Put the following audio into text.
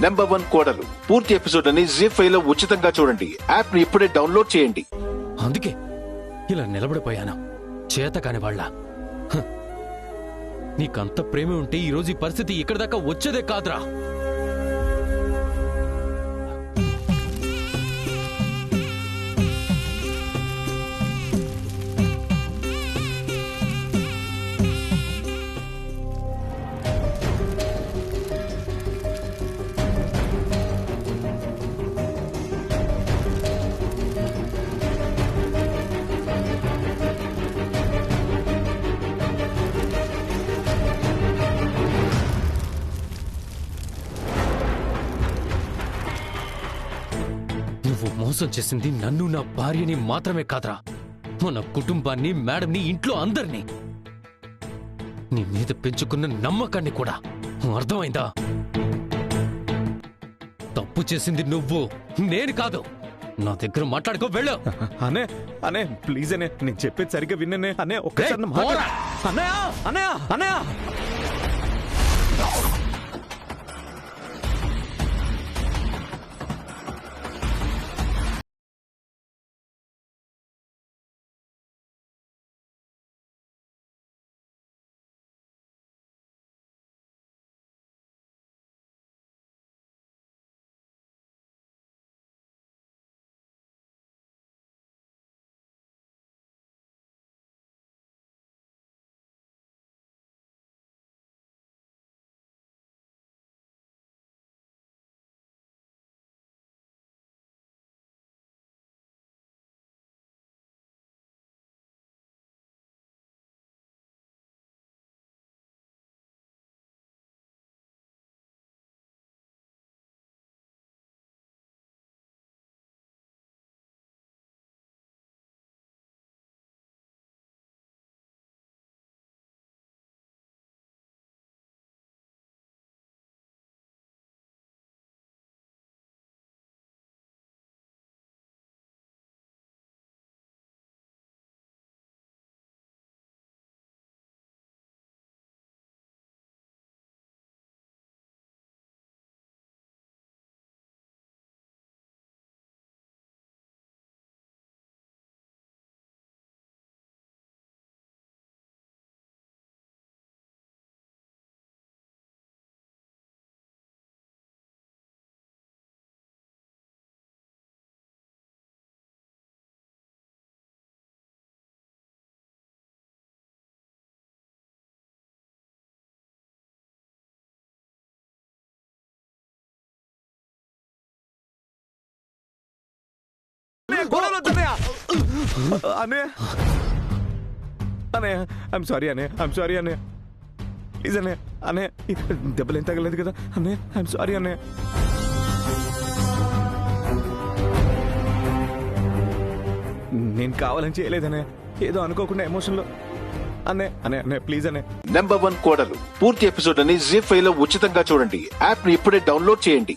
#1 కోడలు పూర్తి ఎపిసోడ్ అని ZEE5 లో ఉచితంగా చూడండి. యాప్ ని ఇప్పుడే డౌన్లోడ్ చేయండి. అందుకే ఇలా నిలబడిపోయాను, చేతకాని వాళ్ళ. నీకంత ప్రేమ ఉంటే ఈరోజు ఈ పరిస్థితి ఇక్కడి దాకా వచ్చేదే కాదురా. నువ్వు మోసం చేసింది నన్ను, నా భార్యని మాత్రమే కాదురా, మన కుటుంబాన్ని, మేడంని, ఇంట్లో అందరినీ, నీ మీద పెంచుకున్న నమ్మకాన్ని కూడా. అర్థమైందా? తప్పు చేసింది నువ్వు, నేను కాదు. నా దగ్గర మాట్లాడుకో, వెళ్ళు. అనే అనే ప్లీజ్ అనే, నేను చెప్పేది సరిగ్గా విన్నే అనే. ఒక్కసారి నా మాట. పోరా. అన్నయ్య అన్నయ్య అన్నయ్య. అనే అనే ఐఎమ్ సారీ అనే, ఐఎమ్ సారీ అనే. ప్లీజ్ అనే అనే, దెబ్బలు ఏం తగలేదు కదా అనే. ఐఎమ్ సారీ అనే. నేను కావాలని చేయలేదనే, ఏదో అనుకోకుండా ఎమోషన్లో. అనే అనే అనే ప్లీజ్ అనే. #1 కోడలు పూర్తి ఎపిసోడ్ అని ZEE5 లో ఉచితంగా చూడండి. యాప్ ని ఇప్పుడే డౌన్లోడ్ చేయండి.